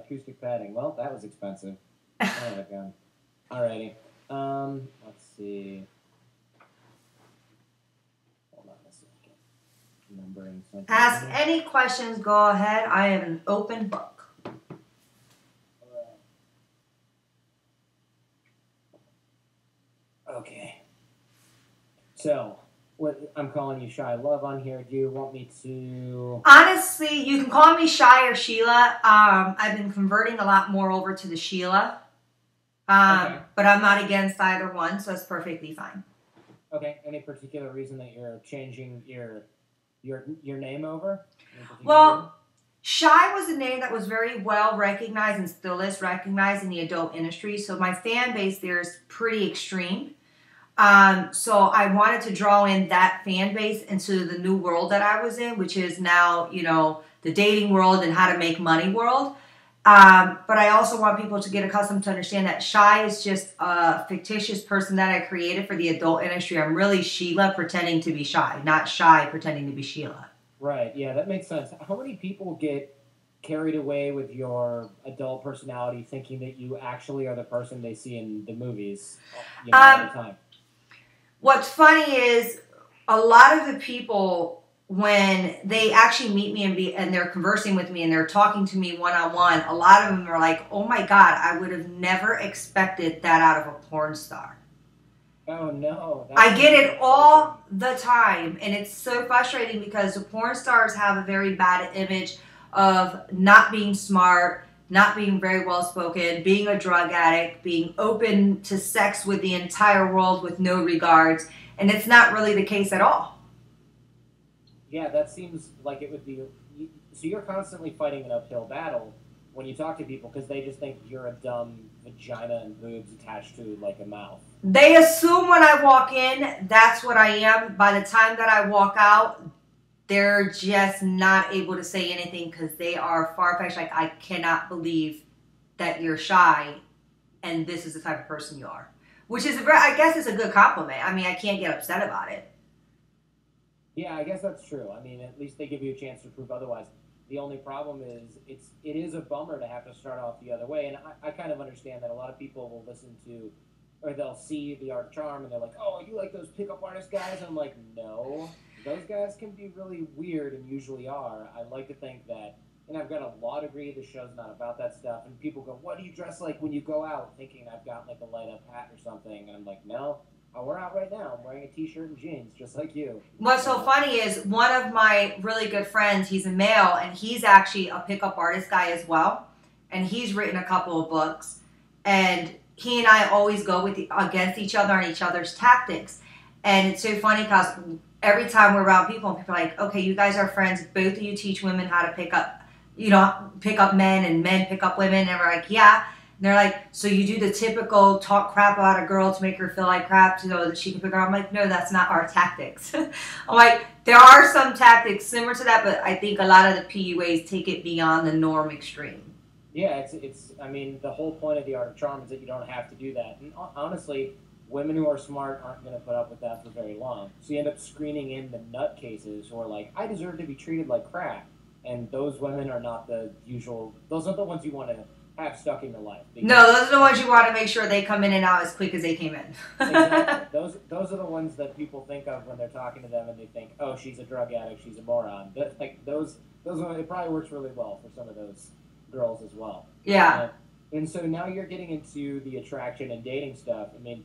acoustic padding. Well, that was expensive. Oh my god. Alrighty. Let's see. Hold on a second. Remembering something. Ask any questions. Go ahead. I am an open book. Okay. So, what I'm calling you Shy Love on here. Do you want me to? Honestly, you can call me Shy or Sheila. I've been converting a lot more over to the Sheila. Okay. But I'm not against either one, so it's perfectly fine. Okay. Any particular reason that you're changing your name over? Well, Shy was a name that was very well recognized and still is recognized in the adult industry. So my fan base there is pretty extreme. So I wanted to draw in that fan base into the new world that I was in, which is now, you know, the dating world and how to make money world. But I also want people to get accustomed to understand that Shy is just a fictitious person that I created for the adult industry. I'm really Sheila pretending to be Shy, not Shy pretending to be Sheila. Right, yeah, that makes sense. How many people get carried away with your adult personality thinking that you actually are the person they see in the movies, you know, all the time? What's funny is a lot of the people, when they actually meet me and they're conversing with me and they're talking to me one-on-one, a lot of them are like, oh my God, I would have never expected that out of a porn star. Oh no. I get it all the time, and it's so frustrating because the porn stars have a very bad image of not being smart, not being very well spoken, being a drug addict, being open to sex with the entire world with no regards, and it's not really the case at all. Yeah, that seems like it would be. So you're constantly fighting an uphill battle when you talk to people because they just think you're a dumb vagina and boobs attached to like a mouth. They assume when I walk in, that's what I am. By the time that I walk out, they're just not able to say anything because they are far-fetched. Like, I cannot believe that you're Shy and this is the type of person you are. Which is, I guess it's a good compliment. I mean, I can't get upset about it. Yeah, I guess that's true. I mean, at least they give you a chance to prove otherwise. The only problem is it is a bummer to have to start off the other way. And I kind of understand that a lot of people will listen to, or they'll see the Art of Charm and they're like, oh, you like those pickup artist guys? And I'm like, no. Those guys can be really weird and usually are. I like to think that, and I've got a law degree, the show's not about that stuff, and people go, what do you dress like when you go out? Thinking I've got like a light up hat or something, and I'm like, no, we're out right now. I'm wearing a t-shirt and jeans, just like you. What's so funny is one of my really good friends, he's a male, and he's actually a pickup artist guy as well, and he's written a couple of books, and he and I always go against each other on each other's tactics, and it's so funny because every time we're around people, people are like, okay, you guys are friends. Both of you teach women how to pick up, you know, pick up men and men pick up women. And we're like, yeah. And they're like, so you do the typical talk crap about a girl to make her feel like crap so that she can pick her up. I'm like, no, that's not our tactics. I'm like, there are some tactics similar to that, but I think a lot of the PUAs take it beyond the norm extreme. Yeah, it's. I mean, the whole point of the Art of Charm is that you don't have to do that. And honestly, women who are smart aren't going to put up with that for very long. So you end up screening in the nutcases who are like, I deserve to be treated like crap. And those women are not the usual, those are the ones you want to have stuck in your life. No, those are the ones you want to make sure they come in and out as quick as they came in. Exactly. Those are the ones that people think of when they're talking to them and they think, oh, she's a drug addict, she's a moron. But like those it probably works really well for some of those girls as well. Yeah. And so now you're getting into the attraction and dating stuff. I mean,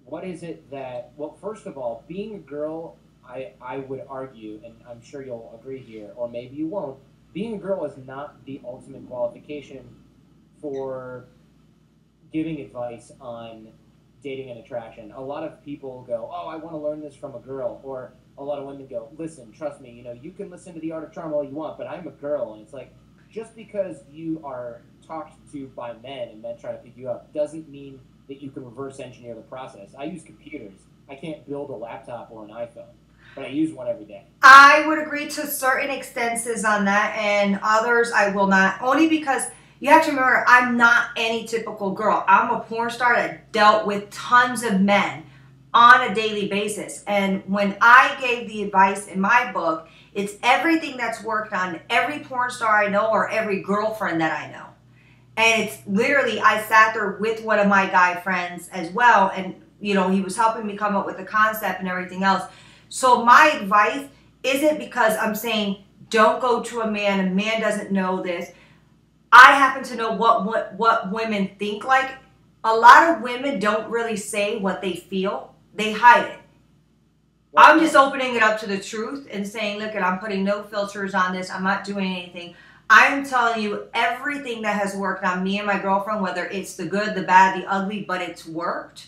what is it that, well, first of all, being a girl, I would argue, and I'm sure you'll agree here, or maybe you won't, being a girl is not the ultimate qualification for giving advice on dating and attraction. A lot of people go, oh, I want to learn this from a girl, or a lot of women go, listen, trust me, you know, you can listen to the Art of Charm all you want, but I'm a girl, and it's like, just because you are talked to by men and men try to pick you up doesn't mean that you can reverse engineer the process. I use computers. I can't build a laptop or an iPhone, but I use one every day. I would agree to certain extensions on that, and others I will not, only because you have to remember, I'm not any typical girl. I'm a porn star that dealt with tons of men on a daily basis. And when I gave the advice in my book, it's everything that's worked on every porn star I know or every girlfriend that I know. And it's literally, I sat there with one of my guy friends as well. And, you know, he was helping me come up with the concept and everything else. So my advice isn't because I'm saying don't go to a man doesn't know this. I happen to know what women think like. A lot of women don't really say what they feel. They hide it. I'm just opening it up to the truth and saying, look, I'm putting no filters on this. I'm not doing anything. I'm telling you everything that has worked on me and my girlfriend, whether it's the good, the bad, the ugly, but it's worked.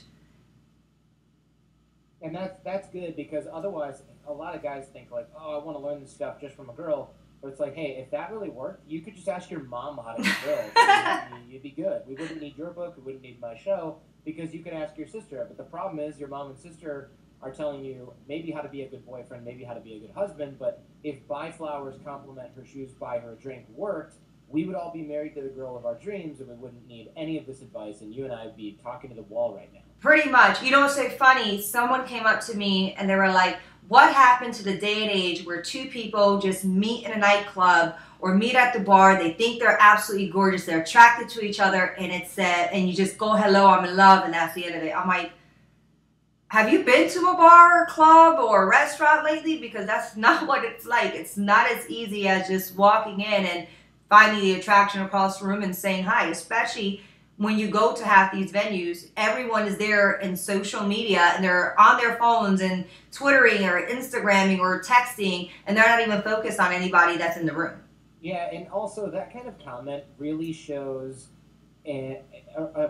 And that's good, because otherwise a lot of guys think like, oh, I want to learn this stuff just from a girl. But it's like, hey, if that really worked, you could just ask your mom how to be good. You'd be good. We wouldn't need your book. We wouldn't need my show, because you could ask your sister. But the problem is your mom and sister are telling you maybe how to be a good boyfriend, maybe how to be a good husband. But if buy flowers, compliment her shoes, buy her a drink worked, we would all be married to the girl of our dreams, and we wouldn't need any of this advice, and you and I would be talking to the wall right now. Pretty much. You know what's so funny? Someone came up to me and they were like, what happened to the day and age where two people just meet in a nightclub or meet at the bar, they think they're absolutely gorgeous, they're attracted to each other, and it's and you just go, hello, I'm in love, and that's the end of it. I'm like, have you been to a bar or club or a restaurant lately? Because that's not what it's like. It's not as easy as just walking in and finding the attraction across the room and saying hi, especially when you go to half these venues. Everyone is there in social media and they're on their phones and Twittering or Instagramming or texting, and they're not even focused on anybody that's in the room. Yeah, and also that kind of comment really shows a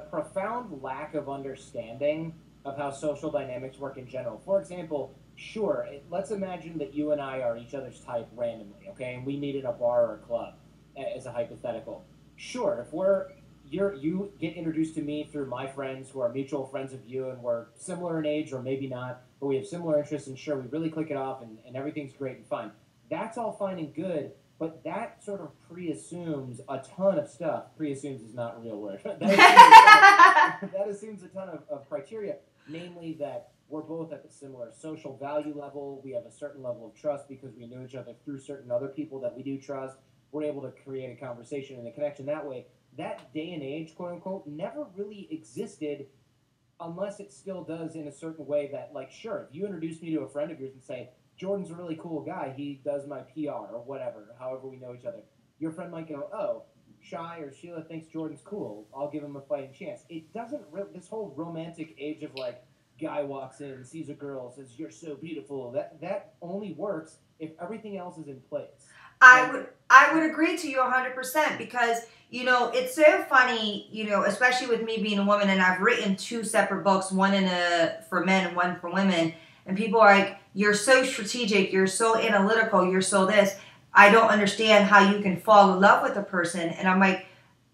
profound lack of understanding of how social dynamics work in general. For example, sure, let's imagine that you and I are each other's type randomly, okay, and we meet in a bar or a club as a hypothetical. Sure, if you get introduced to me through my friends who are mutual friends of you, and we're similar in age or maybe not, but we have similar interests, and sure, we really click it off, and everything's great and fine. That's all fine and good, but that sort of pre-assumes a ton of stuff. Pre-assumes is not a real word. That assumes a ton of criteria, namely that we're both at the similar social value level. We have a certain level of trust because we know each other through certain other people that we do trust. We're able to create a conversation and a connection that way. That day and age, quote unquote, never really existed, unless it still does in a certain way that, like, sure, if you introduce me to a friend of yours and say, Jordan's a really cool guy, he does my PR or whatever, however we know each other, your friend might go, oh, Shy or Sheila thinks Jordan's cool, I'll give him a fighting chance. It doesn't, this whole romantic age of, like, guy walks in, sees a girl, says, you're so beautiful, that only works if everything else is in place. I would agree to you 100%, because, you know, it's so funny, you know, especially with me being a woman, and I've written 2 separate books, one for men and one for women, and people are like, you're so strategic, you're so analytical, you're so this. I don't understand how you can fall in love with a person. And I'm like,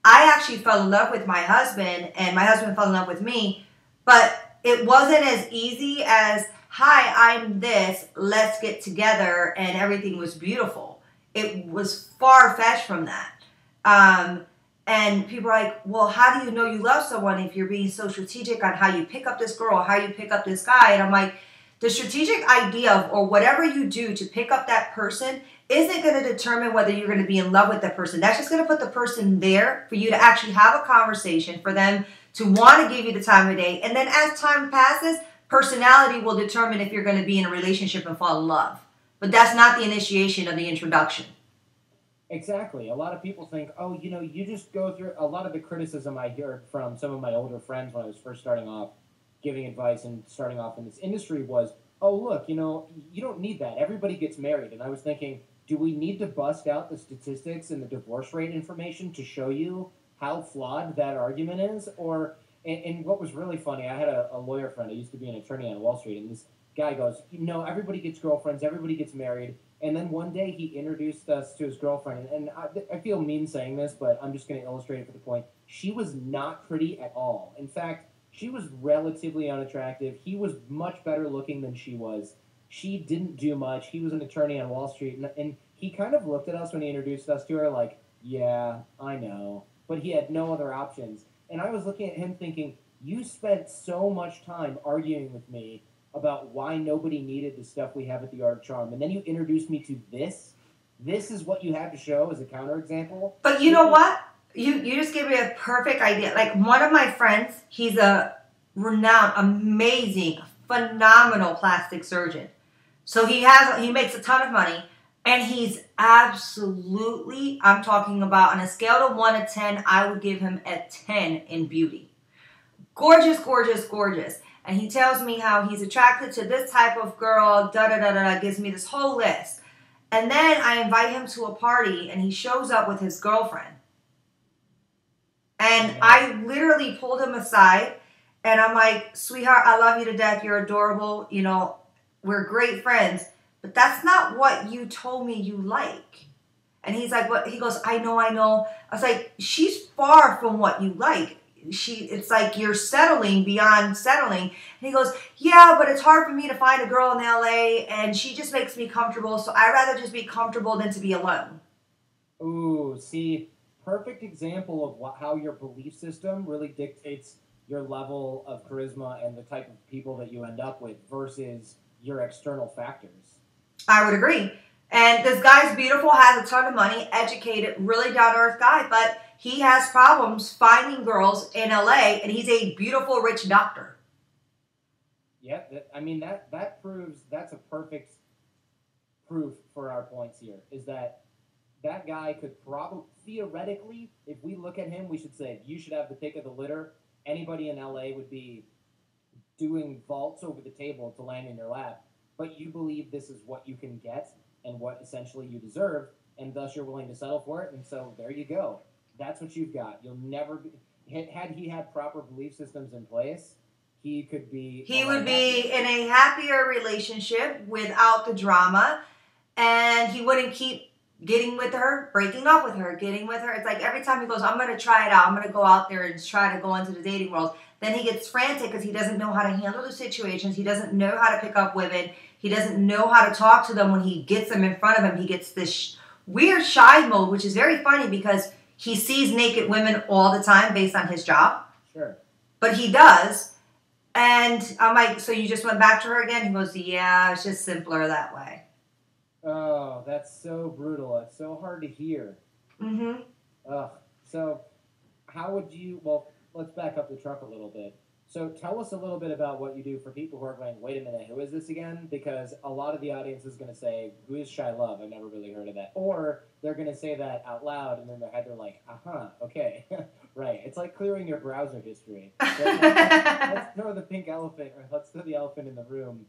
I actually fell in love with my husband, and my husband fell in love with me, but it wasn't as easy as, hi, I'm this, let's get together, and everything was beautiful. It was far-fetched from that. And people are like, well, how do you know you love someone if you're being so strategic on how you pick up this girl, how you pick up this guy? And I'm like, the strategic idea of, or whatever you do to pick up that person isn't going to determine whether you're going to be in love with that person. That's just going to put the person there for you to actually have a conversation, for them to want to give you the time of day. And then as time passes, personality will determine if you're going to be in a relationship and fall in love. But that's not the initiation of the introduction. Exactly. A lot of people think, oh, you know, you just go through a lot of the criticism I heard from some of my older friends when I was first starting off giving advice and starting off in this industry was, oh, look, you know, you don't need that. Everybody gets married. And I was thinking, do we need to bust out the statistics and the divorce rate information to show you how flawed that argument is? Or, and what was really funny, I had a lawyer friend. I used to be an attorney on Wall Street, and this guy goes, you know, everybody gets girlfriends, everybody gets married. And then one day he introduced us to his girlfriend. And I feel mean saying this, but I'm just going to illustrate it for the point. She was not pretty at all. In fact, she was relatively unattractive. He was much better looking than she was. She didn't do much. He was an attorney on Wall Street. And he kind of looked at us when he introduced us to her like, yeah, I know. But he had no other options. And I was looking at him thinking, you spent so much time arguing with me about why nobody needed the stuff we have at the Art of Charm. And then you introduced me to this. This is what you had to show as a counterexample. But you know what? You just gave me a perfect idea. Like one of my friends, he's a renowned, amazing, phenomenal plastic surgeon. So he makes a ton of money, and he's absolutely, I'm talking about on a scale of 1 to 10, I would give him a 10 in beauty. Gorgeous, gorgeous, gorgeous. And he tells me how he's attracted to this type of girl, da da da da, gives me this whole list. And then I invite him to a party, and he shows up with his girlfriend. And I literally pulled him aside, and I'm like, sweetheart, I love you to death. You're adorable. You know, we're great friends. But that's not what you told me you like. And he's like, what? He goes, I know. I was like, she's far from what you like. It's like you're settling beyond settling. And he goes, yeah, but it's hard for me to find a girl in LA, and she just makes me comfortable. So I'd rather just be comfortable than to be alone. Ooh, see, perfect example of how your belief system really dictates your level of charisma and the type of people that you end up with versus your external factors. I would agree. And this guy's beautiful, has a ton of money, educated, really down-to-earth guy, but he has problems finding girls in LA, and he's a beautiful, rich doctor. Yeah, I mean, that proves, that's a perfect proof for our points here, is that guy could probably, theoretically, if we look at him, we should say, you should have the pick of the litter. Anybody in LA would be doing vaults over the table to land in your lap, but you believe this is what you can get and what essentially you deserve, and thus you're willing to settle for it, and so there you go. That's what you've got. You'll never be... Had he had proper belief systems in place, he could be... He would be in a happier relationship without the drama, and he wouldn't keep getting with her, breaking up with her, getting with her. It's like every time he goes, I'm going to try it out. I'm going to go out there and try to go into the dating world. Then he gets frantic because he doesn't know how to handle the situations. He doesn't know how to pick up women. He doesn't know how to talk to them when he gets them in front of him. He gets this weird shy mode, which is very funny because he sees naked women all the time based on his job. Sure. But he does. And I'm like, so you just went back to her again? He goes, yeah, it's just simpler that way. Oh, that's so brutal. It's so hard to hear. Mm-hmm. Ugh. So how would you... Well, let's back up the truck a little bit. So tell us a little bit about what you do for people who are going, wait a minute, who is this again? Because a lot of the audience is going to say, who is Shy Love? I've never really heard of that. Or they're going to say that out loud, and in their head they're like, okay, right. It's like clearing your browser history. Let's throw the pink elephant, or let's throw the elephant in the room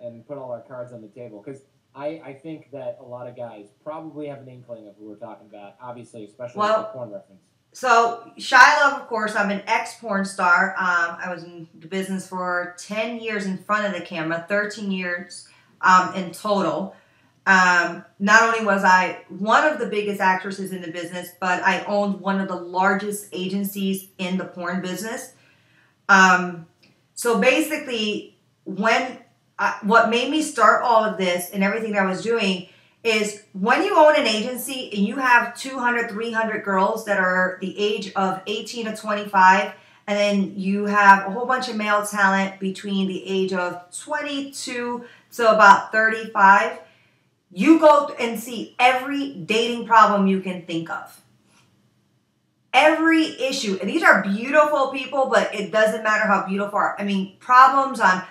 and put all our cards on the table. Because I think that a lot of guys probably have an inkling of who we're talking about, obviously, especially with the porn reference. So, Shy Love, of course, I'm an ex-porn star. I was in the business for 10 years in front of the camera, 13 years in total. Not only was I one of the biggest actresses in the business, but I owned one of the largest agencies in the porn business. So basically, what made me start all of this and everything that I was doing is when you own an agency and you have 200, 300 girls that are the age of 18 to 25, and then you have a whole bunch of male talent between the age of 22 to about 35, you go and see every dating problem you can think of. Every issue. And these are beautiful people, but it doesn't matter how beautiful. I mean, problems on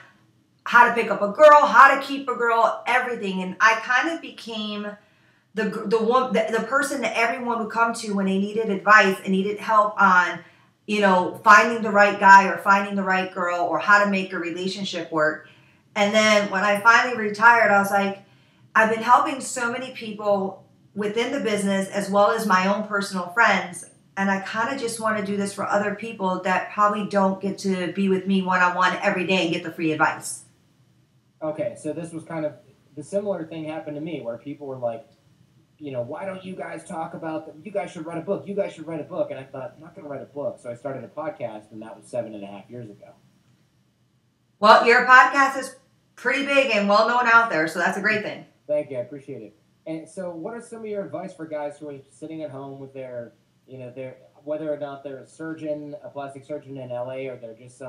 how to pick up a girl, how to keep a girl, everything. And I kind of became the person that everyone would come to when they needed advice and needed help on, finding the right guy or finding the right girl or how to make a relationship work. And then when I finally retired, I was like, I've been helping so many people within the business as well as my own personal friends. And I kind of just want to do this for other people that probably don't get to be with me one-on-one every day and get the free advice. Okay, so this was kind of the similar thing happened to me where people were like, why don't you guys talk about them? You guys should write a book. You guys should write a book. And I thought, I'm not going to write a book. So I started a podcast, and that was 7.5 years ago. Well, your podcast is pretty big and well-known out there, so that's a great thing. Thank you. I appreciate it. And so what are some of your advice for guys who are sitting at home with their, whether or not they're a plastic surgeon in LA, or they're just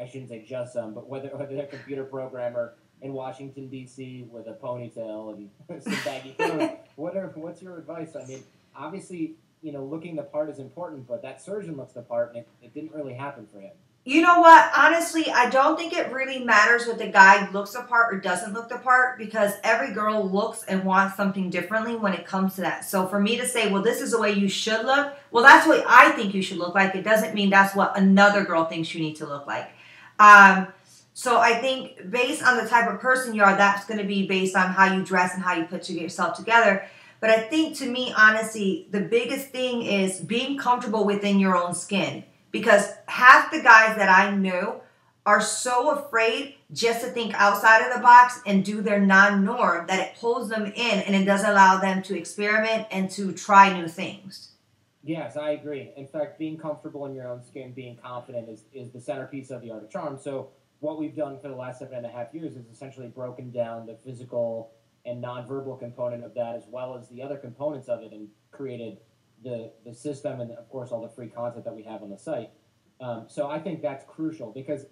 I shouldn't say just some, but whether they're a computer programmer in Washington, D.C. with a ponytail and some baggy clothes. What's your advice? I mean, obviously, looking the part is important, but that surgeon looks the part, and it didn't really happen for him. You know what? Honestly, I don't think it really matters what the guy looks the part or doesn't look the part, because every girl looks and wants something differently when it comes to that. So for me to say, well, this is the way you should look, well, that's what I think you should look like. It doesn't mean that's what another girl thinks you need to look like. So I think based on the type of person you are, that's going to be based on how you dress and how you put yourself together. But I think, to me, honestly, the biggest thing is being comfortable within your own skin. Because half the guys that I know are so afraid just to think outside of the box and do their non-norm that it pulls them in and it doesn't allow them to experiment and to try new things. Yes, I agree. In fact, being comfortable in your own skin, being confident is the centerpiece of the art of charm. So what we've done for the last 7.5 years is essentially broken down the physical and nonverbal component of that, as well as the other components of it, and created the system and, of course, all the free content that we have on the site. So I think that's crucial, because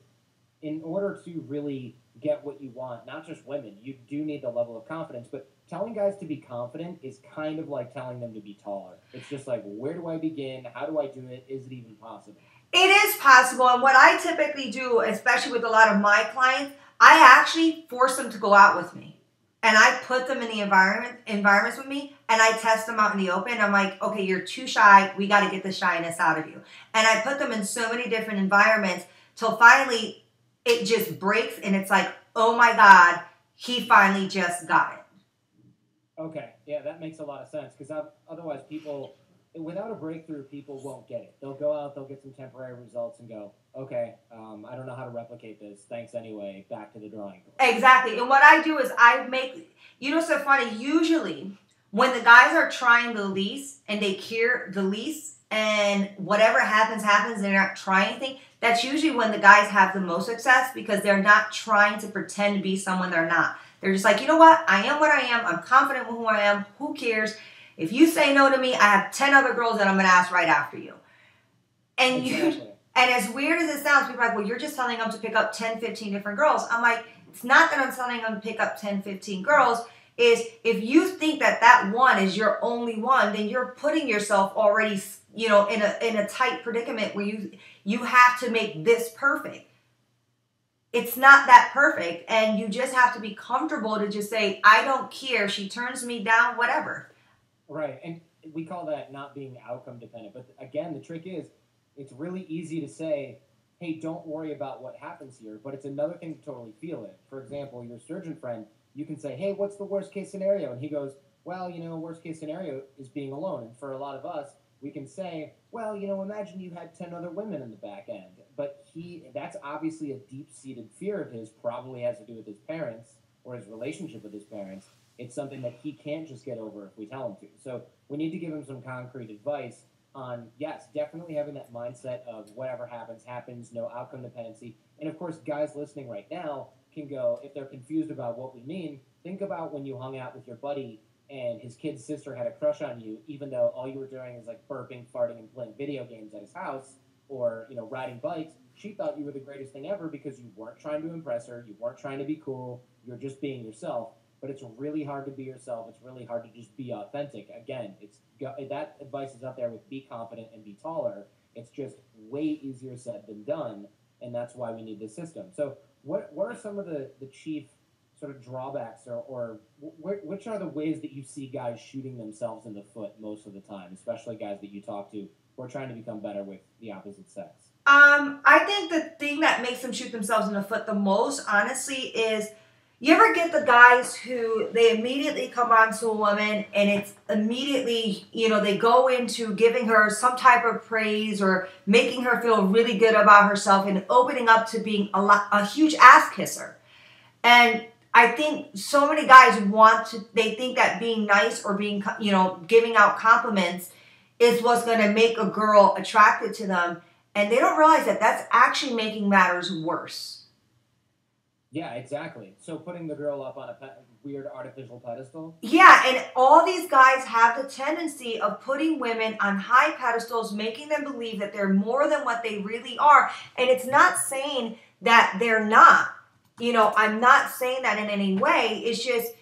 in order to really get what you want, not just women, you do need the level of confidence. But telling guys to be confident is kind of like telling them to be taller. It's just like, where do I begin? How do I do it? Is it even possible? It is possible. And what I typically do, especially with a lot of my clients, I actually force them to go out with me. And I put them in the environments with me, and I test them out in the open. I'm like, okay, you're too shy. We got to get the shyness out of you. And I put them in so many different environments till finally it just breaks, and it's like, oh my God, he finally just got it. Okay, yeah, that makes a lot of sense, because otherwise people, without a breakthrough, people won't get it. They'll go out, they'll get some temporary results and go, okay, I don't know how to replicate this. Thanks anyway. Back to the drawing board. Exactly. And what I do is I make, so funny, usually when the guys are trying the least and they cure the least and whatever happens, they're not trying anything, that's usually when the guys have the most success, because they're not trying to pretend to be someone they're not. They're just like, you know what? I am what I am. I'm confident with who I am. Who cares? If you say no to me, I have 10 other girls that I'm going to ask right after you. And Exactly. And as weird as it sounds, people are like, well, you're just telling them to pick up 10, 15 different girls. I'm like, it's not that I'm telling them to pick up 10, 15 girls. Is if you think that that one is your only one, then you're putting yourself already, in a tight predicament where you have to make this perfect. It's not that perfect. And you just have to be comfortable to just say, I don't care. She turns me down, whatever. Right. And we call that not being outcome dependent. But again, the trick is, it's really easy to say, hey, don't worry about what happens here, but it's another thing to totally feel it. For example, your surgeon friend, you can say, hey, what's the worst case scenario? And he goes, well, worst case scenario is being alone. And for a lot of us, we can say, well, imagine you had 10 other women in the back end. But that's obviously a deep-seated fear of his, probably has to do with his parents or his relationship with his parents. It's something that he can't just get over if we tell him to. So we need to give him some concrete advice on, yes, definitely having that mindset of whatever happens, no outcome dependency. And of course, guys listening right now can go, if they're confused about what we mean, think about when you hung out with your buddy and his kid's sister had a crush on you, even though all you were doing is like burping, farting, and playing video games at his house, or riding bikes. She thought you were the greatest thing ever because you weren't trying to impress her, you weren't trying to be cool, you're just being yourself. But it's really hard to be yourself. It's really hard to just be authentic. Again, that advice is out there with be confident and be taller. It's just way easier said than done, and that's why we need this system. So what are some of the chief sort of drawbacks, or which are the ways that you see guys shooting themselves in the foot most of the time, especially guys that you talk to who are trying to become better with the opposite sex? I think the thing that makes them shoot themselves in the foot the most, honestly, is you ever get the guys who they immediately come on to a woman and it's immediately, they go into giving her some type of praise or making her feel really good about herself and opening up to being a huge ass kisser. And I think so many guys they think that being nice or being, giving out compliments is what's going to make a girl attracted to them. And they don't realize that that's actually making matters worse. Yeah, exactly. So putting the girl up on a weird artificial pedestal? Yeah, and all these guys have the tendency of putting women on high pedestals, making them believe that they're more than what they really are. And it's not saying that they're not. I'm not saying that in any way. It's just,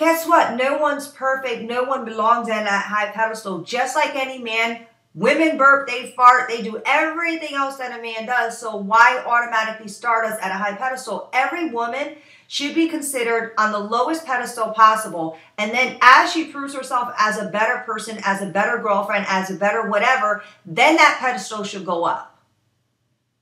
guess what? No one's perfect. No one belongs in that high pedestal. Just like any man, women burp, they fart, they do everything else that a man does. So why automatically start us at a high pedestal? Every woman should be considered on the lowest pedestal possible. And then as she proves herself as a better person, as a better girlfriend, as a better whatever, then that pedestal should go up.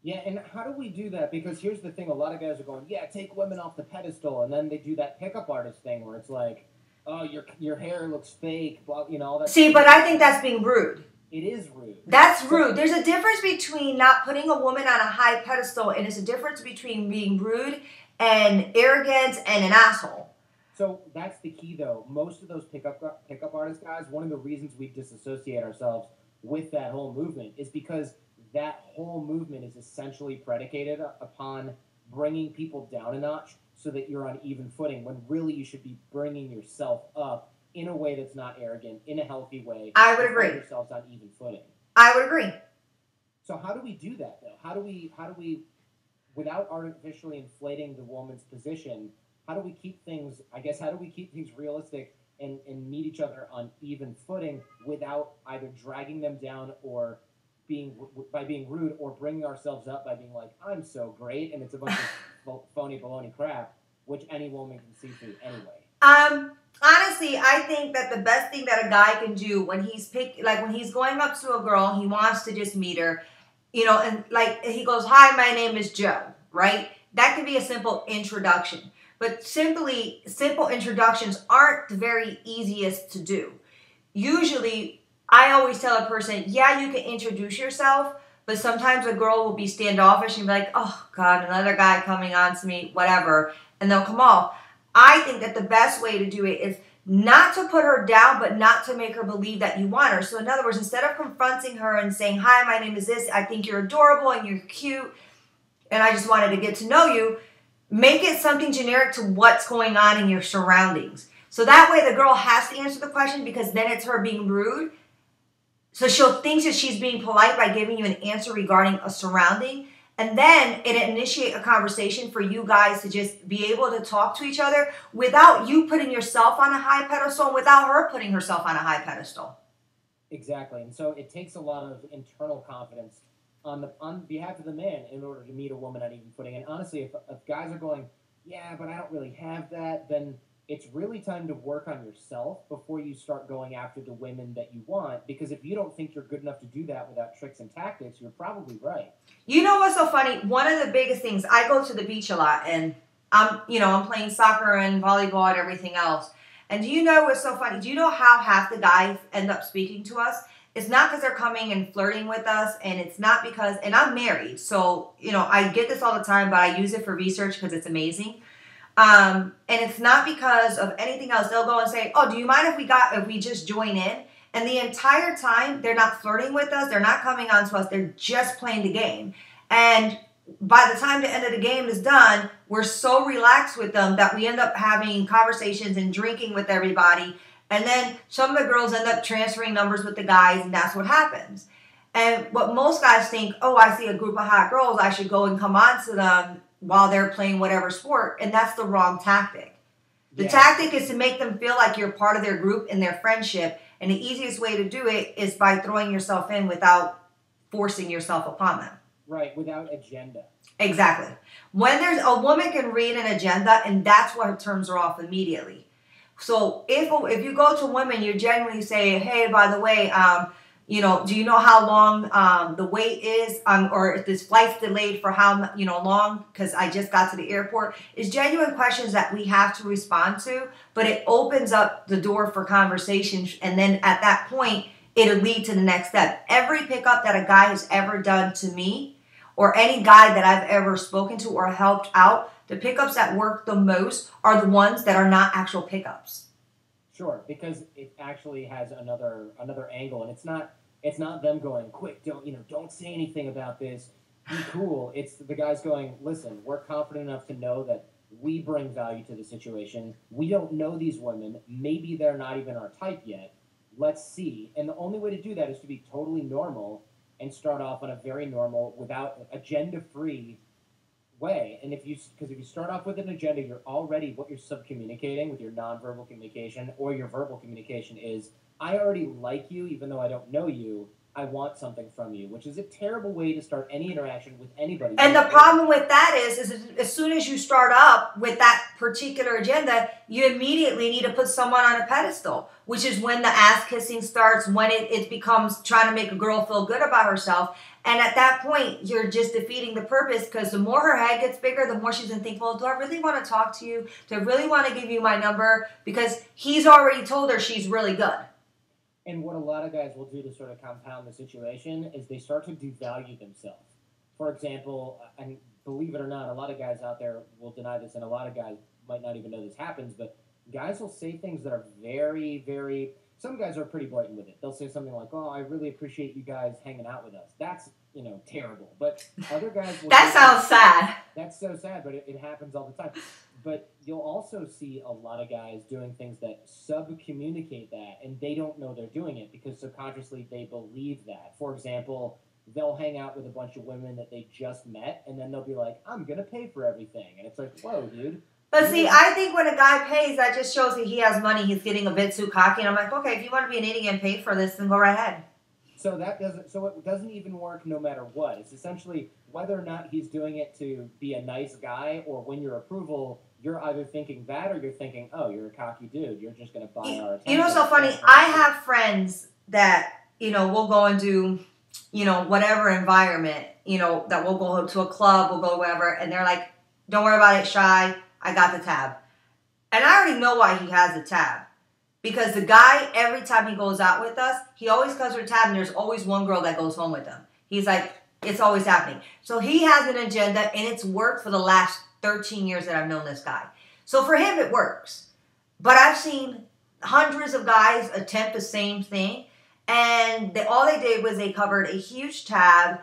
Yeah, and how do we do that? Because here's the thing, a lot of guys are going, yeah, take women off the pedestal, and then they do that pickup artist thing where it's like, oh, your hair looks fake, blah, you know, all that. See, but I think that's being rude. It is rude. That's rude. There's a difference between not putting a woman on a high pedestal, and it's a difference between being rude and arrogant and an asshole. So that's the key, though. Most of those pickup artist guys, one of the reasons we disassociate ourselves with that whole movement is because that whole movement is essentially predicated upon bringing people down a notch so that you're on even footing, when really you should be bringing yourself up in a way that's not arrogant, in a healthy way. I would agree. Yourselves on even footing. I would agree. So how do we do that, though? How do we, without artificially inflating the woman's position, how do we keep things realistic and meet each other on even footing without either dragging them down or being rude, or bringing ourselves up by being like, I'm so great, and it's a bunch of phony baloney crap, which any woman can see through anyway. Honestly, I think that the best thing that a guy can do when he's when he's going up to a girl, he wants to just meet her, you know, and like he goes, hi, my name is Joe, right? That can be a simple introduction. But simple introductions aren't the very easiest to do. Usually, I always tell a person, yeah, you can introduce yourself, but sometimes a girl will be standoffish and be like, oh, God, another guy coming on to me, whatever, and they'll come off. I think that the best way to do it is not to put her down, but not to make her believe that you want her. So in other words, instead of confronting her and saying, hi, my name is this, I think you're adorable and you're cute, and I just wanted to get to know you, make it something generic to what's going on in your surroundings. So that way the girl has to answer the question, because then it's her being rude. So she'll think that she's being polite by giving you an answer regarding a surrounding. And then it initiate a conversation for you guys to just be able to talk to each other without you putting yourself on a high pedestal and without her putting herself on a high pedestal. Exactly. And so it takes a lot of internal confidence on behalf of the man in order to meet a woman on even footing. And honestly, if guys are going, yeah, but I don't really have that, then it's really time to work on yourself before you start going after the women that you want. Because if you don't think you're good enough to do that without tricks and tactics, you're probably right. You know what's so funny? One of the biggest things, I go to the beach a lot, and I'm playing soccer and volleyball and everything else. And do you know what's so funny? Do you know how half the guys end up speaking to us? It's not because they're coming and flirting with us, and it's not because, and I'm married, so, I get this all the time, but I use it for research because it's amazing. And it's not because of anything else. They'll go and say, oh, do you mind if we just join in? And the entire time, they're not flirting with us. They're not coming on to us. They're just playing the game. And by the time the end of the game is done, we're so relaxed with them that we end up having conversations and drinking with everybody. And then some of the girls end up transferring numbers with the guys, and that's what happens. And what most guys think, oh, I see a group of hot girls, I should go and come on to them while they're playing whatever sport, and that's the wrong tactic. The tactic is to make them feel like you're part of their group and their friendship, and the easiest way to do it is by throwing yourself in without forcing yourself upon them. Right, without agenda. Exactly. When there's a woman can read an agenda, and that's what turns her off immediately. So if you go to women, you genuinely say, hey, by the way, do you know how long the wait is, or if this flight's delayed for how long? Because I just got to the airport. It's genuine questions that we have to respond to, but it opens up the door for conversation, and then at that point, it'll lead to the next step. Every pickup that a guy has ever done to me, or any guy that I've ever spoken to or helped out, the pickups that work the most are the ones that are not actual pickups. Sure, because it actually has another angle, and it's not them going, quick, don't say anything about this, be cool. It's the guys going, listen, we're confident enough to know that we bring value to the situation. We don't know these women. Maybe they're not even our type yet. Let's see. And the only way to do that is to be totally normal and start off on a very normal, without agenda-free way. And because if you start off with an agenda, you're already, what you're subcommunicating with your nonverbal communication or your verbal communication is, I already like you, even though I don't know you. I want something from you, which is a terrible way to start any interaction with anybody. And the problem with that is as soon as you start up with that particular agenda, you immediately need to put someone on a pedestal, which is when the ass kissing starts, when it becomes trying to make a girl feel good about herself. And at that point, you're just defeating the purpose, because the more her head gets bigger, the more she's going to think, well, do I really want to talk to you? Do I really want to give you my number? Because he's already told her she's really good. And what a lot of guys will do to sort of compound the situation is they start to devalue themselves. For example, and believe it or not, a lot of guys out there will deny this, and a lot of guys might not even know this happens, but guys will say things that are very, very... Some guys are pretty blatant with it. They'll say something like, oh, I really appreciate you guys hanging out with us. That's, terrible. But other guys will... That sounds sad. That's so sad, but it happens all the time. But you'll also see a lot of guys doing things that sub-communicate that, and they don't know they're doing it because subconsciously they believe that. For example, they'll hang out with a bunch of women that they just met, and then they'll be like, I'm going to pay for everything. And it's like, whoa, dude. But see, I think when a guy pays, that just shows that he has money. He's getting a bit too cocky. And I'm like, okay, if you want to be an idiot and pay for this, then go right ahead. So it doesn't even work no matter what. It's essentially whether or not he's doing it to be a nice guy or win your approval. You're either thinking that or you're thinking, oh, you're a cocky dude. You're just going to buy our attention. You know what's so funny? I have friends that, will go and do, whatever environment, that we'll go to a club, we'll go wherever, and they're like, don't worry about it, Shy. I got the tab. And I already know why he has the tab. Because the guy, every time he goes out with us, he always comes with a tab, and there's always one girl that goes home with him. He's like, it's always happening. So he has an agenda, and it's worked for the last 13 years that I've known this guy. So for him, it works. But I've seen hundreds of guys attempt the same thing, and all they did was they covered a huge tab.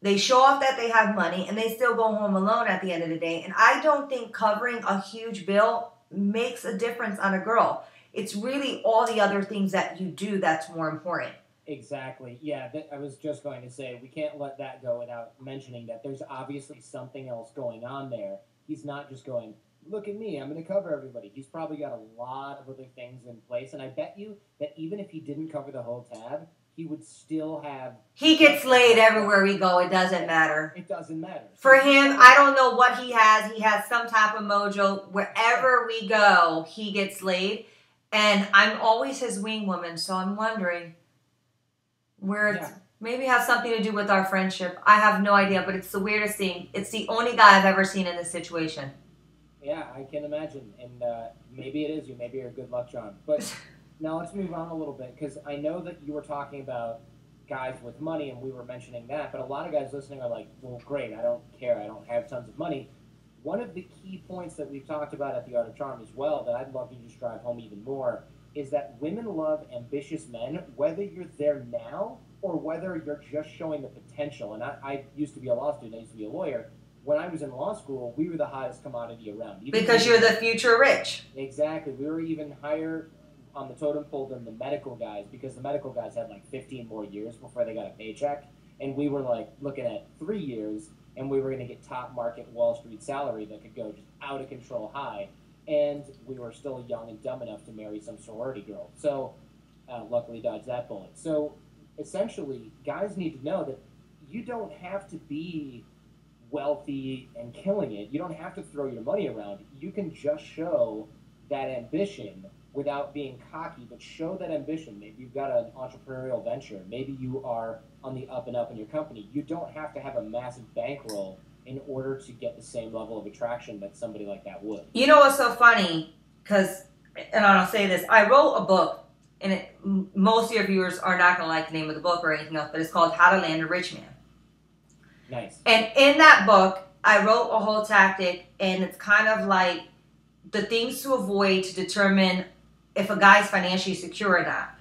They show off that they have money, and they still go home alone at the end of the day. And I don't think covering a huge bill makes a difference on a girl. It's really all the other things that you do that's more important. Exactly. Yeah, I was just going to say, we can't let that go without mentioning that there's obviously something else going on there. He's not just going, look at me, I'm going to cover everybody. He's probably got a lot of other things in place. And I bet you that even if he didn't cover the whole tab, he would still have... He gets laid everywhere we go. It doesn't matter. It doesn't matter. For him, I don't know what he has. He has some type of mojo. Wherever we go, he gets laid. And I'm always his wing woman, so I'm wondering where it's... Maybe has something to do with our friendship. I have no idea, but it's the weirdest thing. It's the only guy I've ever seen in this situation. Yeah, I can imagine. And maybe it is you. Maybe you're a good luck charm. But now let's move on a little bit, because I know that you were talking about guys with money, and we were mentioning that. But a lot of guys listening are like, well, great, I don't care. I don't have tons of money. One of the key points that we've talked about at The Art of Charm as well, that I'd love you to just drive home even more, is that women love ambitious men, whether you're there now or whether you're just showing the potential. And I used to be a law student, I used to be a lawyer. When I was in law school, we were the hottest commodity around. Because you're the future rich. Exactly. We were even higher on the totem pole than the medical guys, because the medical guys had like 15 more years before they got a paycheck. And we were like looking at 3 years, and we were going to get top market Wall Street salary that could go just out of control high. And we were still young and dumb enough to marry some sorority girl. So luckily dodged that bullet. So essentially, guys need to know that you don't have to be wealthy and killing it. You don't have to throw your money around. You can just show that ambition without being cocky, but show that ambition. Maybe you've got an entrepreneurial venture. Maybe you are on the up and up in your company. You don't have to have a massive bankroll in order to get the same level of attraction that somebody like that would. You know what's so funny? Because, and I'll say this, I wrote a book, and most of your viewers are not going to like the name of the book or anything else, but it's called How to Land a Rich Man. Nice. And in that book, I wrote a whole tactic, and it's kind of like the things to avoid to determine if a guy's financially secure or not.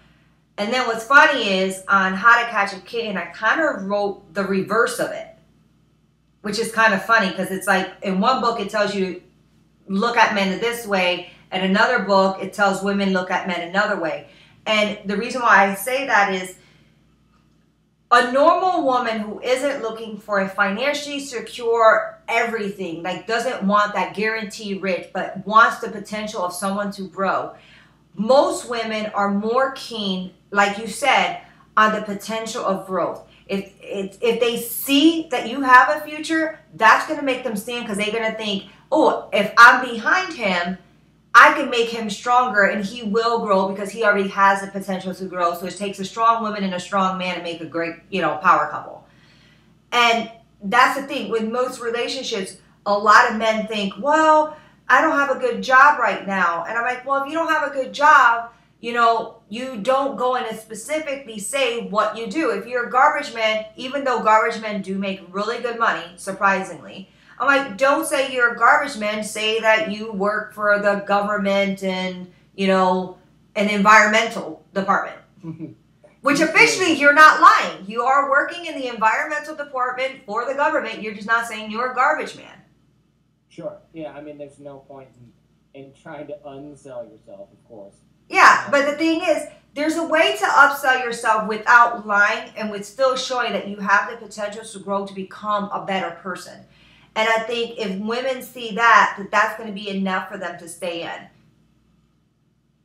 And then what's funny is on How to Catch a Kitten, I kind of wrote the reverse of it, which is kind of funny because it's like in one book it tells you to look at men this way, and another book it tells women look at men another way. And the reason why I say that is A normal woman who isn't looking for a financially secure everything, like doesn't want that guaranteed rich, but wants the potential of someone to grow. Most women are more keen, like you said, on the potential of growth. If they see that you have a future, that's going to make them stand, because they're going to think, oh, if I'm behind him, I can make him stronger and he will grow because he already has the potential to grow. So it takes a strong woman and a strong man to make a great, power couple. And that's the thing with most relationships. A lot of men think, well, I don't have a good job right now. And I'm like, well, if you don't have a good job, you don't go in and specifically say what you do. If you're a garbage man, even though garbage men do make really good money, surprisingly, I'm like, don't say you're a garbage man. Say that you work for the government and, an environmental department. Which officially, you're not lying. You are working in the environmental department for the government. You're just not saying you're a garbage man. Sure. Yeah, I mean, there's no point in trying to unsell yourself, of course. Yeah, but the thing is, there's a way to upsell yourself without lying and with still showing that you have the potential to grow to become a better person. And I think if women see that that's going to be enough for them to stay in.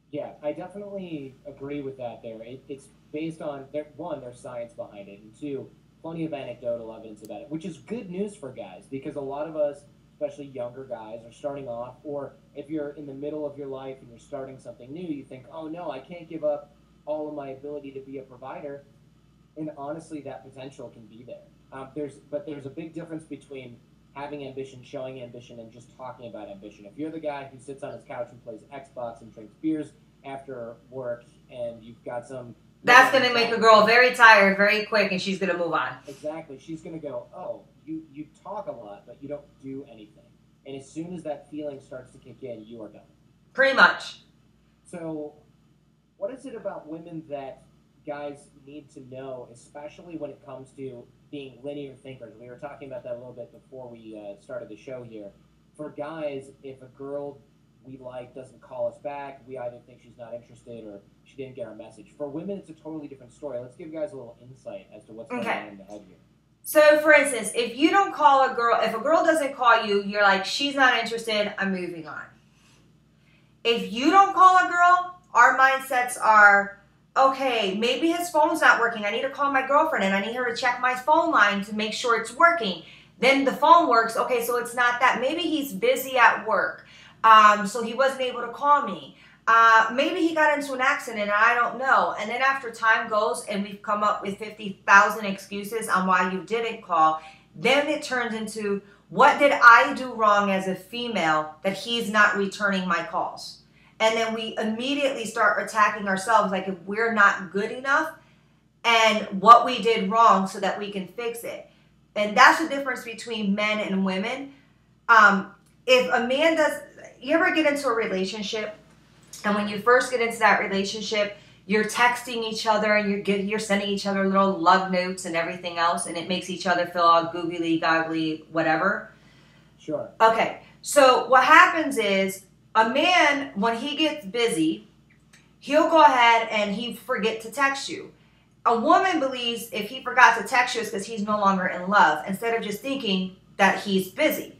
Yeah, I definitely agree with that there. It's based on, one, there's science behind it, and two, plenty of anecdotal evidence about it, which is good news for guys, because a lot of us, especially younger guys, are starting off, or if you're in the middle of your life and you're starting something new, you think, oh no, I can't give up all of my ability to be a provider. And honestly, that potential can be there. But there's a big difference between having ambition, showing ambition, and just talking about ambition. If you're the guy who sits on his couch and plays Xbox and drinks beers after work, and you've got some... That's going to make a girl very tired very quick, and she's going to move on. Exactly. She's going to go, oh, you talk a lot, but you don't do anything. And as soon as that feeling starts to kick in, you are done. Pretty much. So what is it about women that guys need to know, especially when it comes to being linear thinkers? We were talking about that a little bit before we started the show here. For guys, if a girl we like doesn't call us back, we either think she's not interested or she didn't get our message. For women, it's a totally different story. Let's give guys a little insight as to what's going on in the head here. So, for instance, if you don't call a girl, if a girl doesn't call you, you're like, she's not interested, I'm moving on. If you don't call a girl, our mindsets are, okay, maybe his phone's not working. I need to call my girlfriend and I need her to check my phone line to make sure it's working. Then the phone works. Okay, so it's not that. Maybe he's busy at work, so he wasn't able to call me. Maybe he got into an accident and I don't know. And then after time goes and we've come up with 50,000 excuses on why you didn't call, then it turns into, what did I do wrong as a female that he's not returning my calls? And then we immediately start attacking ourselves, like if we're not good enough and what we did wrong so that we can fix it. And that's the difference between men and women. If a man does, you ever get into a relationship, and when you first get into that relationship, you're texting each other and you're sending each other little love notes and everything else, and it makes each other feel all googly, goggly, whatever. Sure. Okay, so what happens is a man, when he gets busy, he'll go ahead and he forget to text you. A woman believes if he forgot to text you, it's because he's no longer in love, instead of just thinking that he's busy.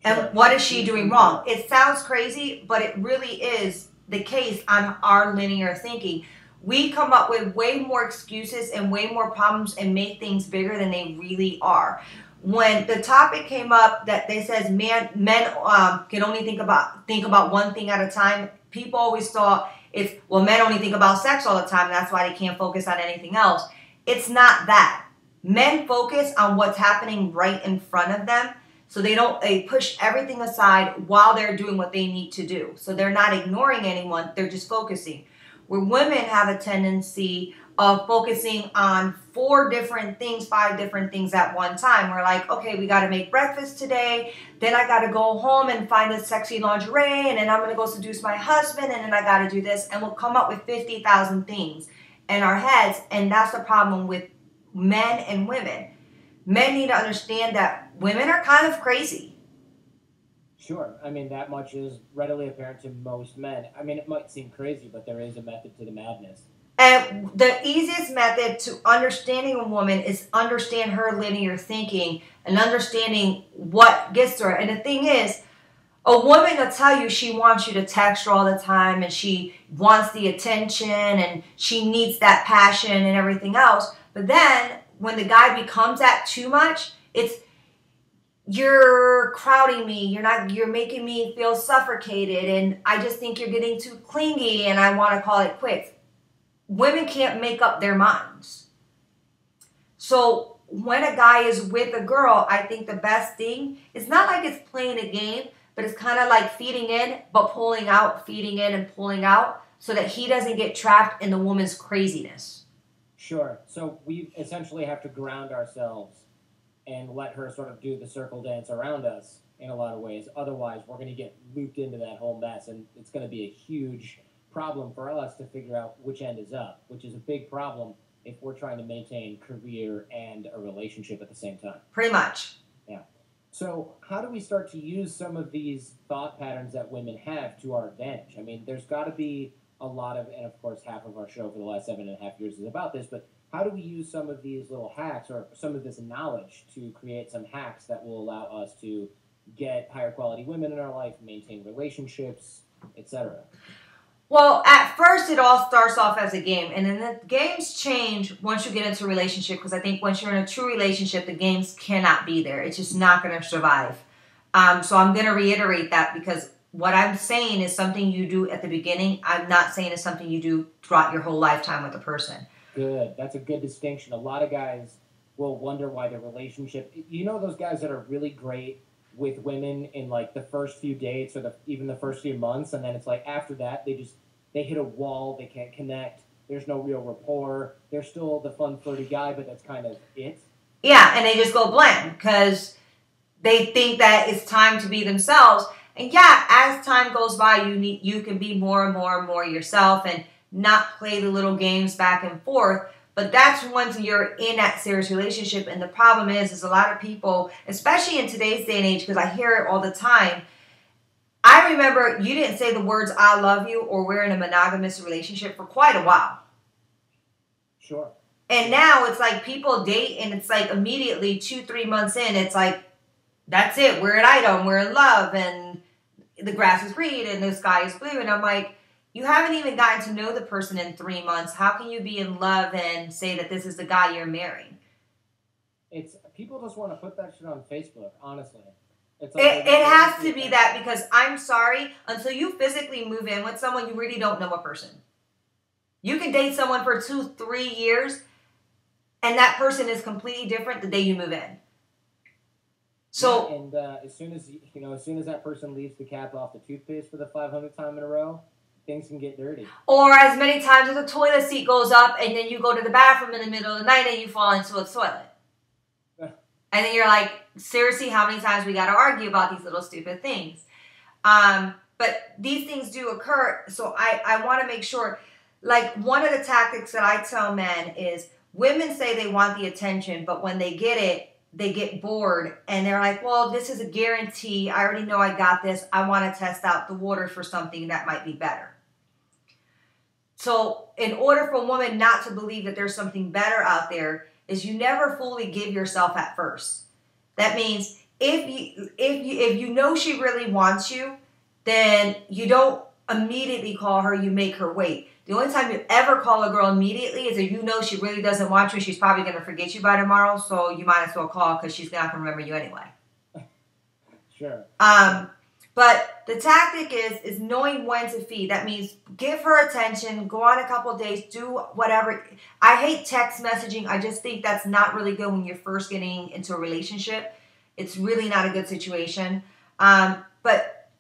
And what is she doing wrong? It sounds crazy, but it really is the case on our linear thinking. We come up with way more excuses and way more problems and make things bigger than they really are. When the topic came up that they says men can only think about one thing at a time, people always thought men only think about sex all the time, and that's why they can't focus on anything else. It's not that. Men focus on what's happening right in front of them. So they push everything aside while they're doing what they need to do. So they're not ignoring anyone, they're just focusing. Where women have a tendency of focusing on 4 different things, 5 different things at one time. We're like, okay, we got to make breakfast today. Then I got to go home and find a sexy lingerie. And then I'm going to go seduce my husband. And then I got to do this. And we'll come up with 50,000 things in our heads. And that's the problem with men and women. Men need to understand that women are kind of crazy. Sure. I mean, that much is readily apparent to most men. I mean, it might seem crazy, but there is a method to the madness. And the easiest method to understanding a woman is understand her linear thinking and understanding what gets to her. And the thing is, a woman will tell you she wants you to text her all the time and she wants the attention and she needs that passion and everything else. But then when the guy becomes that too much, it's you're crowding me, you're making me feel suffocated, and I just think you're getting too clingy and I want to call it quits. Women can't make up their minds. So when a guy is with a girl, I think the best thing, it's not like it's playing a game, but it's kind of like feeding in, but pulling out, feeding in and pulling out so that he doesn't get trapped in the woman's craziness. Sure. So we essentially have to ground ourselves and let her sort of do the circle dance around us in a lot of ways. Otherwise, we're going to get looped into that whole mess, and it's going to be a huge problem for us to figure out which end is up, which is a big problem if we're trying to maintain career and a relationship at the same time. Pretty much. Yeah. So how do we start to use some of these thought patterns that women have to our advantage? I mean, there's got to be a lot of, and of course half of our show for the last 7.5 years is about this, but how do we use some of these little hacks or some of this knowledge to create some hacks that will allow us to get higher quality women in our life, maintain relationships, etc.? Well, at first it all starts off as a game, and then the games change once you get into a relationship, because I think once you're in a true relationship, the games cannot be there. It's just not going to survive. So I'm going to reiterate that, because what I'm saying is something you do at the beginning. I'm not saying it's something you do throughout your whole lifetime with a person. Good. That's a good distinction. A lot of guys will wonder why their relationship... You know those guys that are really great with women in like the first few dates or even the first few months, and then it's like after that they hit a wall, they can't connect, there's no real rapport, they're still the fun flirty guy, but that's kind of it. Yeah, and they just go blank because they think that it's time to be themselves. And yeah, as time goes by, you can be more and more and more yourself and not play the little games back and forth. But that's once you're in that serious relationship. And the problem is a lot of people, especially in today's day and age, because I hear it all the time. I remember you didn't say the words "I love you" or "we're in a monogamous relationship" for quite a while. Sure. And now it's like people date and it's like immediately 2-3 months in, it's like, that's it. We're an item. We're in love. And the grass is green and the sky is blue. And I'm like, you haven't even gotten to know the person in 3 months. How can you be in love and say that this is the guy you're marrying? It's people just want to put that shit on Facebook, honestly. It's like it has to be that, because I'm sorry, until you physically move in with someone, you really don't know a person. You can date someone for 2-3 years, and that person is completely different the day you move in. So, yeah, and as soon as that person leaves the cap off the toothpaste for the 500th time in a row, things can get dirty. Or as many times as the toilet seat goes up, and then you go to the bathroom in the middle of the night and you fall into a toilet. And then you're like, seriously, how many times we got to argue about these little stupid things? But these things do occur, so I want to make sure, like one of the tactics that I tell men is, women say they want the attention, but when they get it, they get bored and they're like, well, this is a guarantee. I already know I got this. I want to test out the waters for something that might be better. So in order for a woman not to believe that there's something better out there, is you never fully give yourself at first. That means if you know she really wants you, then you don't immediately call her, you make her wait. The only time you ever call a girl immediately is if you know she really doesn't want you. She's probably going to forget you by tomorrow, so you might as well call because she's not going to remember you anyway. Sure. But the tactic is knowing when to feed. That means give her attention, go on a couple of dates, do whatever. I hate text messaging. I just think that's not really good when you're first getting into a relationship. It's really not a good situation. But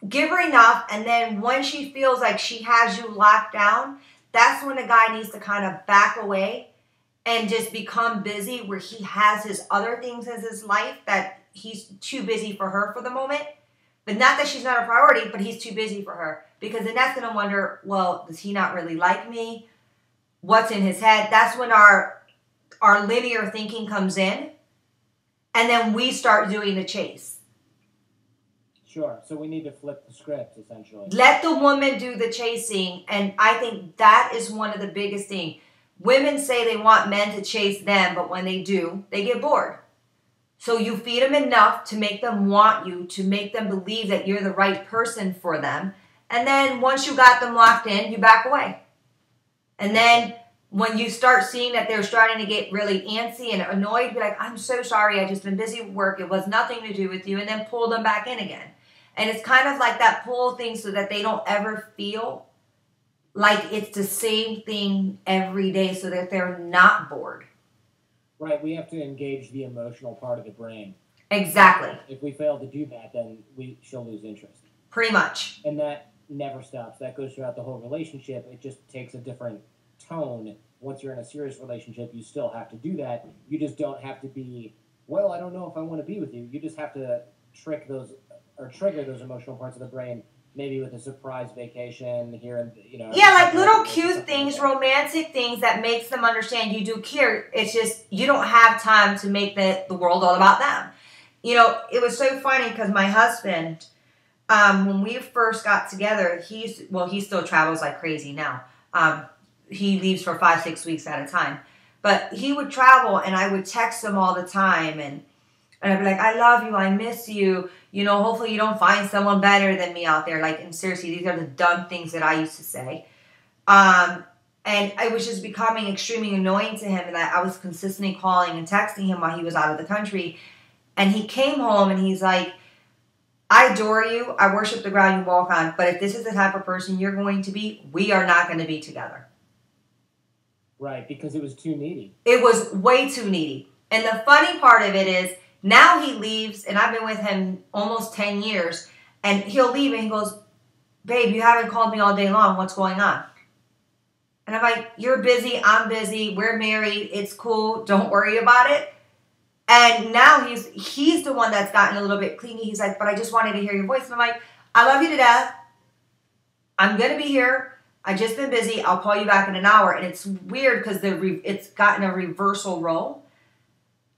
give her enough, and then when she feels like she has you locked down, that's when a guy needs to kind of back away and just become busy, where he has his other things in his life that he's too busy for her for the moment. But not that she's not a priority, but he's too busy for her. Because then that's going to wonder, well, does he not really like me? What's in his head? That's when our linear thinking comes in. And then we start doing the chase. Sure. So we need to flip the script, essentially. Let the woman do the chasing. And I think that is one of the biggest things. Women say they want men to chase them, but when they do, they get bored. So you feed them enough to make them want you, to make them believe that you're the right person for them. And then once you got them locked in, you back away. And then when you start seeing that they're starting to get really antsy and annoyed, be like, I'm so sorry, I've just been busy with work. It was nothing to do with you. And then pull them back in again. And it's kind of like that pull thing so that they don't ever feel like it's the same thing every day so that they're not bored. Right. We have to engage the emotional part of the brain. Exactly. If we fail to do that, then she'll lose interest. Pretty much. And that never stops. That goes throughout the whole relationship. It just takes a different tone. Once you're in a serious relationship, you still have to do that. You just don't have to be, well, I don't know if I want to be with you. You just have to trigger those emotional parts of the brain, maybe with a surprise vacation here and Yeah, like little cute things, romantic things that makes them understand you do care. It's just you don't have time to make the world all about them. It was so funny because my husband, when we first got together, he still travels like crazy now. He leaves for 5-6 weeks at a time, but he would travel and I would text him all the time and I'd be like, I love you, I miss you. Hopefully you don't find someone better than me out there. Like, and seriously, these are the dumb things that I used to say. And it was just becoming extremely annoying to him. And I was consistently calling and texting him while he was out of the country. And he came home and he's like, I adore you. I worship the ground you walk on. But if this is the type of person you're going to be, we are not going to be together. Right, because it was too needy. It was way too needy. And the funny part of it is, now he leaves, and I've been with him almost 10 years, and he'll leave, and he goes, babe, you haven't called me all day long. What's going on? And I'm like, you're busy. I'm busy. We're married. It's cool. Don't worry about it. And now he's the one that's gotten a little bit clingy. He's like, but I just wanted to hear your voice. And I'm like, I love you to death. I'm going to be here. I've just been busy. I'll call you back in an hour. And it's weird because it's gotten a reversal role.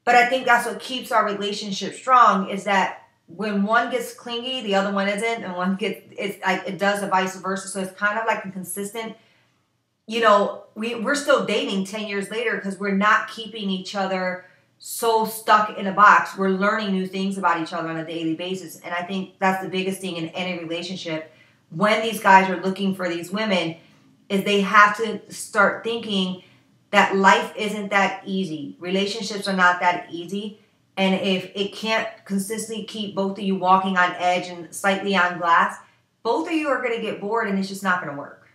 But I think that's what keeps our relationship strong is that when one gets clingy, the other one isn't. And it does the vice versa. So it's kind of like a consistent, we're still dating 10 years later because we're not keeping each other so stuck in a box. We're learning new things about each other on a daily basis. And I think that's the biggest thing in any relationship. When these guys are looking for these women is they have to start thinking that life isn't that easy. Relationships are not that easy. And if it can't consistently keep both of you walking on edge and slightly on glass, both of you are going to get bored and it's just not going to work.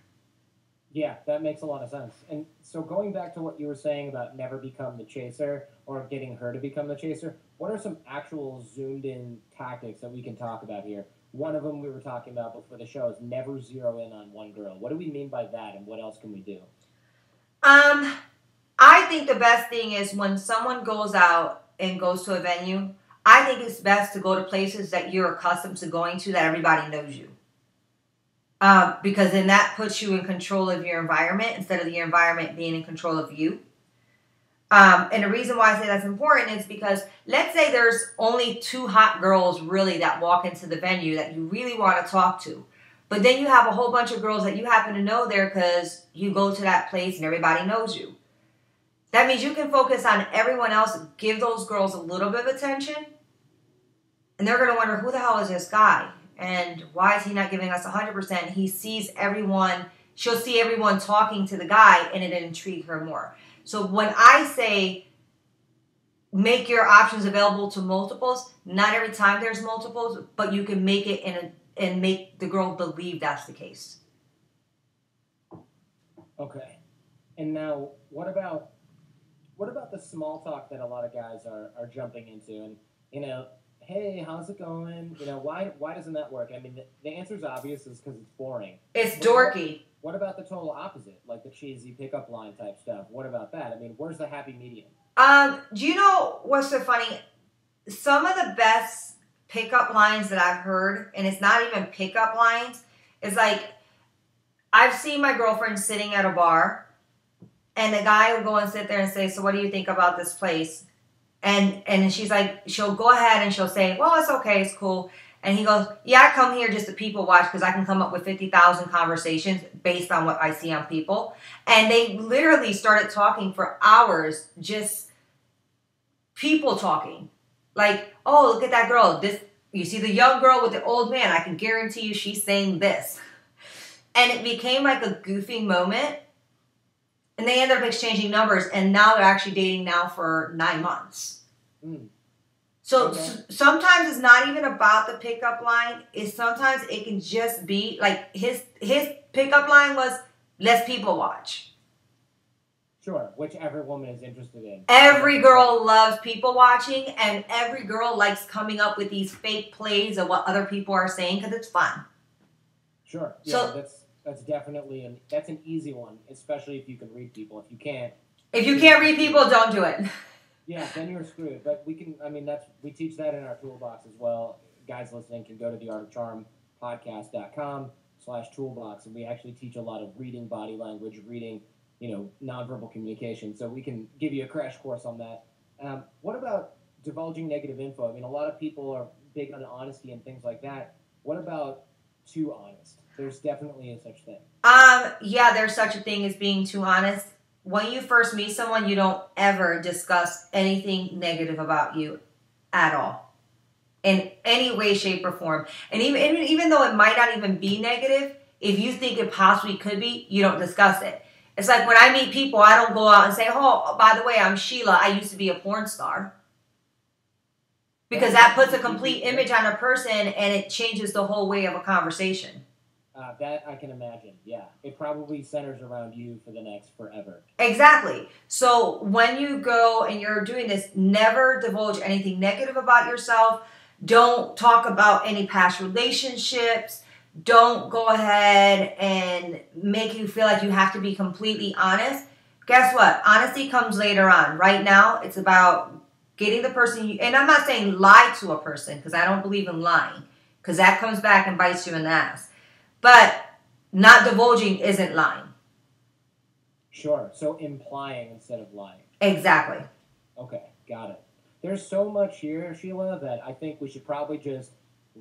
Yeah, that makes a lot of sense. And so going back to what you were saying about never become the chaser or getting her to become the chaser, what are some actual zoomed in tactics that we can talk about here? One of them we were talking about before the show is never zero in on one girl. What do we mean by that and what else can we do? I think the best thing is when someone goes out and goes to a venue, I think it's best to go to places that you're accustomed to going to that everybody knows you. Because then that puts you in control of your environment instead of your environment being in control of you. And the reason why I say that's important is because let's say there's only 2 hot girls really that walk into the venue that you really want to talk to. But then you have a whole bunch of girls that you happen to know there because you go to that place and everybody knows you. That means you can focus on everyone else, give those girls a little bit of attention, and they're going to wonder, who the hell is this guy? And why is he not giving us 100%? He sees everyone, she'll see everyone talking to the guy, and it'll intrigue her more. So when I say make your options available to multiples, not every time there's multiples, but you can make it and make the girl believe that's the case. Okay. And now, what about the small talk that a lot of guys are jumping into? And, hey, how's it going? Why doesn't that work? I mean, the answer's obvious is because it's boring. It's dorky. What about the total opposite, like the cheesy pickup line type stuff? What about that? I mean, where's the happy medium? Do you know what's so funny? Some of the best pickup lines that I've heard, and it's not even pickup lines, is like, I've seen my girlfriend sitting at a bar, and the guy will go and sit there and say, so what do you think about this place? And she's like, she'll go ahead and she'll say, well, it's okay, it's cool. And he goes, yeah, I come here just to people watch because I can come up with 50,000 conversations based on what I see on people. And they literally started talking for hours, just people talking. Like, oh, look at that girl. You see the young girl with the old man. I can guarantee you she's saying this. And it became like a goofy moment. And they ended up exchanging numbers. And now they're actually dating now for 9 months. So sometimes it's not even about the pickup line. It's sometimes it can just be like his pickup line was, let's people watch. Sure, which every woman is interested in. Every girl loves people watching, and every girl likes coming up with these fake plays of what other people are saying because it's fun. Sure. Yeah, so, that's definitely that's an easy one, especially if you can read people. If you can't read people, don't do it. Yeah, then you're screwed. But we teach that in our toolbox as well. Guys listening can go to theartofcharmpodcast.com/toolbox, and we actually teach a lot of reading body language, reading, nonverbal communication. So we can give you a crash course on that. What about divulging negative info? I mean, a lot of people are big on honesty and things like that. What about too honest? There's definitely a such thing. Yeah, there's such a thing as being too honest. When you first meet someone, you don't ever discuss anything negative about you at all. In any way, shape, or form. And even though it might not even be negative, if you think it possibly could be, you don't discuss it. It's like when I meet people, I don't go out and say, oh, by the way, I'm Sheila. I used to be a porn star. Because that puts a complete image on a person and it changes the whole way of a conversation. That I can imagine, yeah. It probably centers around you for the next forever. Exactly. So when you go and you're doing this, never divulge anything negative about yourself. Don't talk about any past relationships. Don't go ahead and make you feel like you have to be completely honest. Guess what? Honesty comes later on. Right now, it's about getting the person, and I'm not saying lie to a person because I don't believe in lying because that comes back and bites you in the ass. But not divulging isn't lying. Sure. So implying instead of lying. Exactly. Okay. Got it. There's so much here, Sheila, that I think we should probably just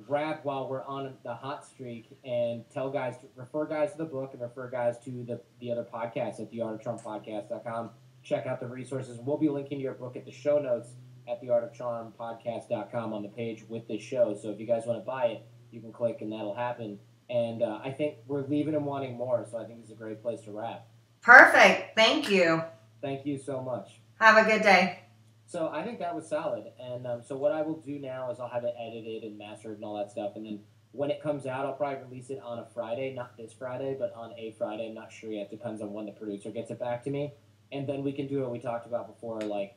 wrap while we're on the hot streak and tell guys to refer guys to the book and refer guys to the other podcasts at theartofcharmpodcast.com. Check out the resources. We'll be linking your book at the show notes at theartofcharmpodcast.com on the page with this show. So if you guys want to buy it, you can click and that'll happen. And I think we're leaving them wanting more, so I think it's a great place to wrap. Perfect. Thank you. Thank you so much. Have a good day. So I think that was solid. And so what I will do now is I'll have it edited and mastered and all that stuff. And then when it comes out, I'll probably release it on a Friday, not this Friday, but on a Friday. I'm not sure yet. Depends on when the producer gets it back to me. And then we can do what we talked about before, like